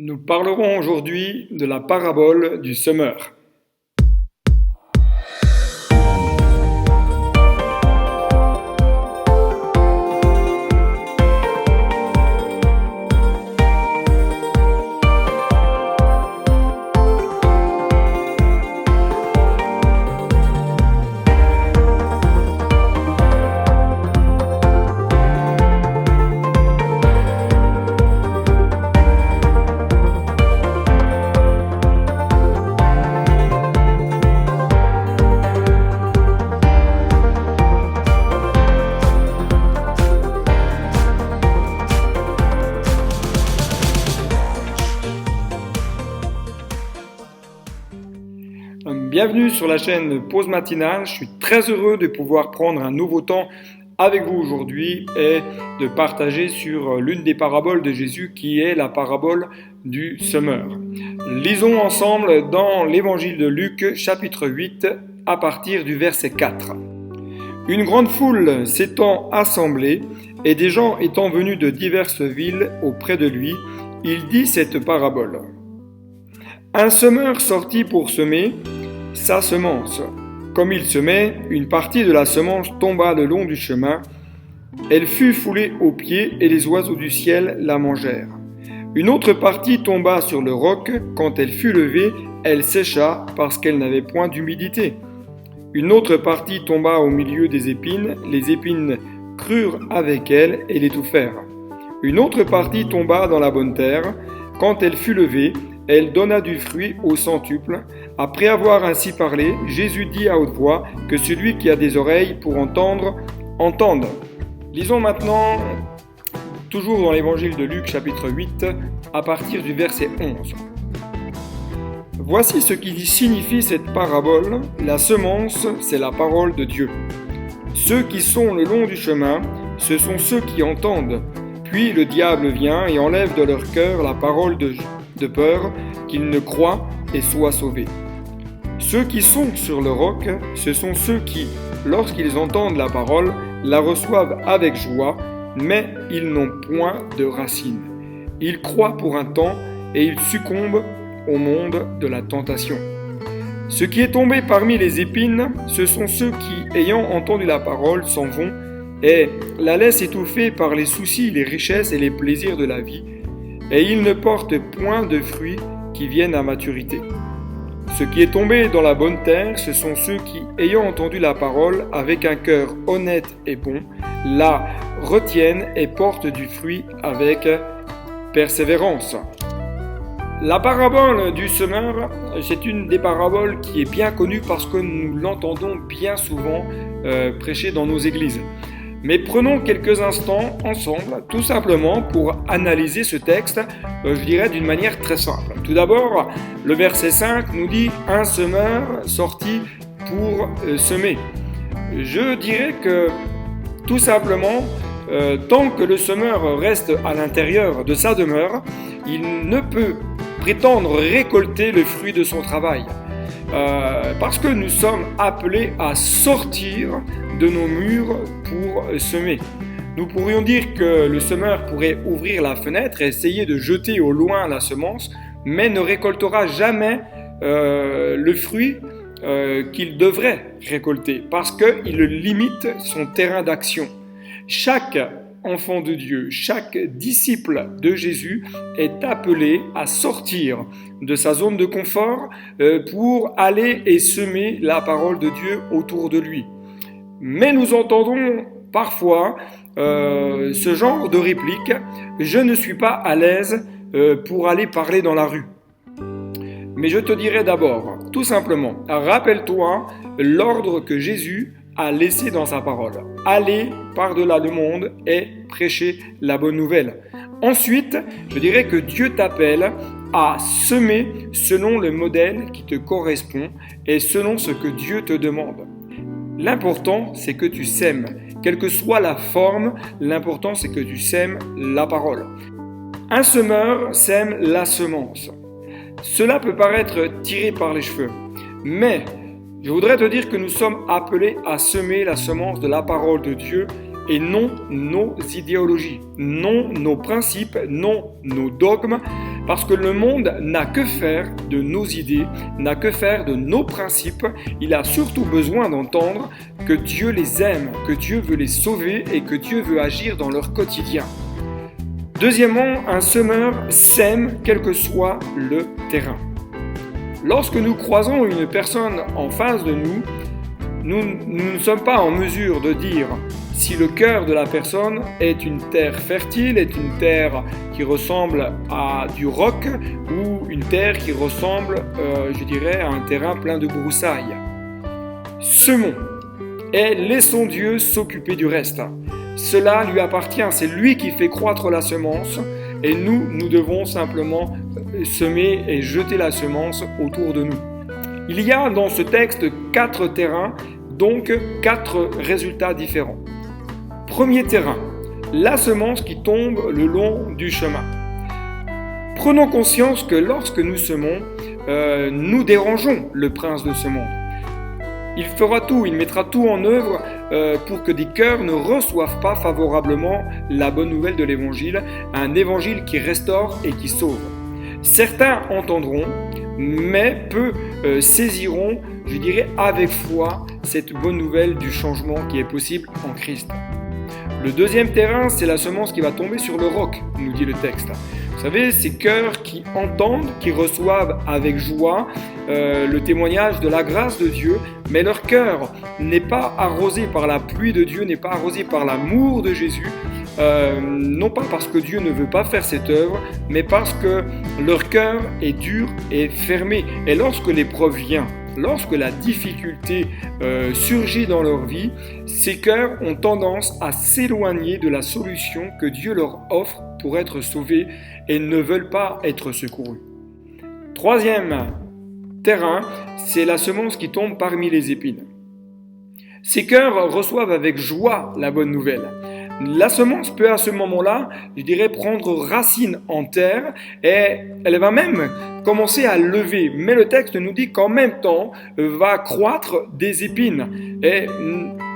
Nous parlerons aujourd'hui de la parabole du semeur. Bienvenue sur la chaîne Pause Matinale. Je suis très heureux de pouvoir prendre un nouveau temps avec vous aujourd'hui et de partager sur l'une des paraboles de Jésus qui est la parabole du semeur. Lisons ensemble dans l'évangile de Luc chapitre 8 à partir du verset 4. Une grande foule s'étant assemblée et des gens étant venus de diverses villes auprès de lui, il dit cette parabole. Un semeur sortit pour semer sa semence. Comme il semait, une partie de la semence tomba le long du chemin. Elle fut foulée aux pieds et les oiseaux du ciel la mangèrent. Une autre partie tomba sur le roc. Quand elle fut levée, elle sécha parce qu'elle n'avait point d'humidité. Une autre partie tomba au milieu des épines. Les épines crurent avec elle et l'étouffèrent. Une autre partie tomba dans la bonne terre. Quand elle fut levée, elle donna du fruit au centuple. Après avoir ainsi parlé, Jésus dit à haute voix que celui qui a des oreilles pour entendre, entende. Lisons maintenant, toujours dans l'évangile de Luc chapitre 8, à partir du verset 11. Voici ce qui signifie cette parabole. La semence, c'est la parole de Dieu. Ceux qui sont le long du chemin, ce sont ceux qui entendent. Puis le diable vient et enlève de leur cœur la parole de peur qu'ils ne croient et soient sauvés. Ceux qui sont sur le roc, ce sont ceux qui, lorsqu'ils entendent la parole, la reçoivent avec joie, mais ils n'ont point de racines. Ils croient pour un temps et ils succombent au monde de la tentation. Ce qui est tombé parmi les épines, ce sont ceux qui, ayant entendu la parole, s'en vont et la laissent étouffer par les soucis, les richesses et les plaisirs de la vie, et ils ne portent point de fruits qui viennent à maturité. Ce qui est tombé dans la bonne terre, ce sont ceux qui, ayant entendu la parole avec un cœur honnête et bon, la retiennent et portent du fruit avec persévérance. La parabole du semeur, c'est une des paraboles qui est bien connue parce que nous l'entendons bien souvent prêcher dans nos églises. Mais prenons quelques instants ensemble, tout simplement pour analyser ce texte, je dirais d'une manière très simple. Tout d'abord, le verset 5 nous dit « Un semeur sortit pour semer ». Je dirais que, tout simplement, tant que le semeur reste à l'intérieur de sa demeure, il ne peut prétendre récolter le fruit de son travail. Parce que nous sommes appelés à sortir de nos murs pour semer. Nous pourrions dire que le semeur pourrait ouvrir la fenêtre et essayer de jeter au loin la semence, mais ne récoltera jamais le fruit qu'il devrait récolter, parce qu'il limite son terrain d'action. Chaque enfant de Dieu, chaque disciple de Jésus est appelé à sortir de sa zone de confort pour aller et semer la parole de Dieu autour de lui. Mais nous entendons parfois ce genre de réplique « Je ne suis pas à l'aise pour aller parler dans la rue ». Mais je te dirai d'abord, tout simplement, rappelle-toi l'ordre que Jésus a laissé dans sa parole. Aller par-delà le monde et prêcher la bonne nouvelle. Ensuite, je dirais que Dieu t'appelle à semer selon le modèle qui te correspond et selon ce que Dieu te demande. L'important, c'est que tu sèmes. Quelle que soit la forme, l'important, c'est que tu sèmes la parole. Un semeur sème la semence. Cela peut paraître tiré par les cheveux, mais je voudrais te dire que nous sommes appelés à semer la semence de la parole de Dieu et non nos idéologies, non nos principes, non nos dogmes, parce que le monde n'a que faire de nos idées, n'a que faire de nos principes. Il a surtout besoin d'entendre que Dieu les aime, que Dieu veut les sauver et que Dieu veut agir dans leur quotidien. Deuxièmement, un semeur sème quel que soit le terrain. Lorsque nous croisons une personne en face de nous, nous ne sommes pas en mesure de dire si le cœur de la personne est une terre fertile, est une terre qui ressemble à du roc ou une terre qui ressemble, à un terrain plein de broussailles. Semons et laissons Dieu s'occuper du reste. Cela lui appartient, c'est lui qui fait croître la semence et nous devons simplement semer et jeter la semence autour de nous. Il y a dans ce texte 4 terrains, donc 4 résultats différents. Premier terrain, la semence qui tombe le long du chemin. Prenons conscience que lorsque nous semons, nous dérangeons le prince de ce monde. Il fera tout, il mettra tout en œuvre pour que des cœurs ne reçoivent pas favorablement la bonne nouvelle de l'évangile, un évangile qui restaure et qui sauve. Certains entendront, mais peu saisiront, avec foi, cette bonne nouvelle du changement qui est possible en Christ. Le deuxième terrain, c'est la semence qui va tomber sur le roc, nous dit le texte. Vous savez, ces cœurs qui entendent, qui reçoivent avec joie le témoignage de la grâce de Dieu, mais leur cœur n'est pas arrosé par la pluie de Dieu, n'est pas arrosé par l'amour de Jésus, non pas parce que Dieu ne veut pas faire cette œuvre, mais parce que leur cœur est dur et fermé. Et lorsque l'épreuve vient, lorsque la difficulté surgit dans leur vie, ces cœurs ont tendance à s'éloigner de la solution que Dieu leur offre pour être sauvés et ne veulent pas être secourus. Troisième terrain, c'est la semence qui tombe parmi les épines. Ces cœurs reçoivent avec joie la bonne nouvelle. La semence peut à ce moment-là, prendre racine en terre et elle va même commencer à lever. Mais le texte nous dit qu'en même temps va croître des épines. Et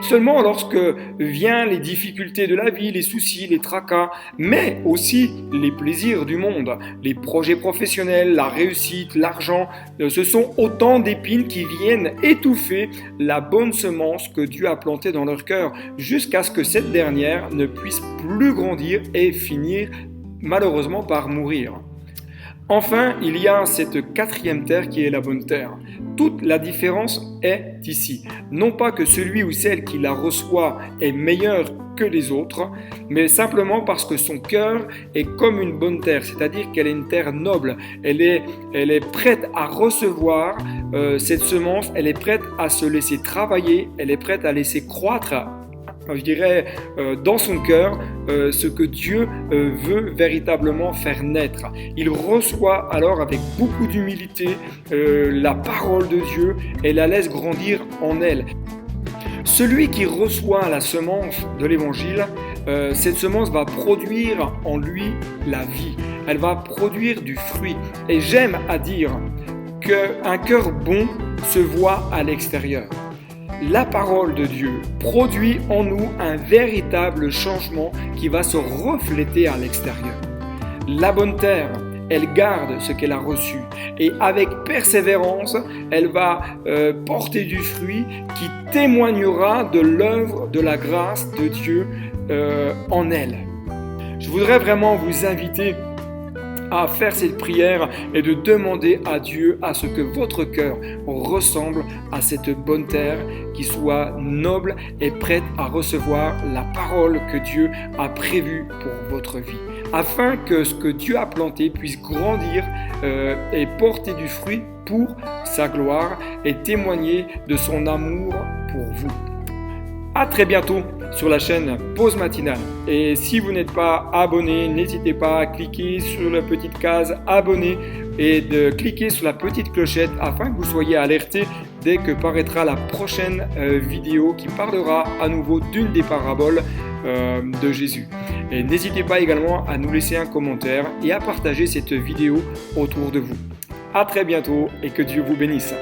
seulement lorsque viennent les difficultés de la vie, les soucis, les tracas, mais aussi les plaisirs du monde, les projets professionnels, la réussite, l'argent, ce sont autant d'épines qui viennent étouffer la bonne semence que Dieu a plantée dans leur cœur, jusqu'à ce que cette dernière ne puisse plus grandir et finir malheureusement par mourir. Enfin, il y a cette quatrième terre qui est la bonne terre. Toute la différence est ici. Non pas que celui ou celle qui la reçoit est meilleur que les autres, mais simplement parce que son cœur est comme une bonne terre, c'est-à-dire qu'elle est une terre noble. Elle est prête à recevoir cette semence, elle est prête à se laisser travailler, elle est prête à laisser croître dans son cœur ce que Dieu veut véritablement faire naître. Il reçoit alors avec beaucoup d'humilité la parole de Dieu et la laisse grandir en elle. Celui qui reçoit la semence de l'évangile, cette semence va produire en lui la vie. Elle va produire du fruit. Et j'aime à dire qu'un cœur bon se voit à l'extérieur. La parole de Dieu produit en nous un véritable changement qui va se refléter à l'extérieur. La bonne terre, elle garde ce qu'elle a reçu et avec persévérance, elle va porter du fruit qui témoignera de l'œuvre de la grâce de Dieu en elle. Je voudrais vraiment vous inviter à faire cette prière et de demander à Dieu à ce que votre cœur ressemble à cette bonne terre qui soit noble et prête à recevoir la parole que Dieu a prévue pour votre vie, afin que ce que Dieu a planté puisse grandir et porter du fruit pour sa gloire et témoigner de son amour pour vous. À très bientôt sur la chaîne Pause Matinale. Et si vous n'êtes pas abonné, n'hésitez pas à cliquer sur la petite case abonné et de cliquer sur la petite clochette afin que vous soyez alerté dès que paraîtra la prochaine vidéo qui parlera à nouveau d'une des paraboles de Jésus. Et n'hésitez pas également à nous laisser un commentaire et à partager cette vidéo autour de vous. À très bientôt et que Dieu vous bénisse.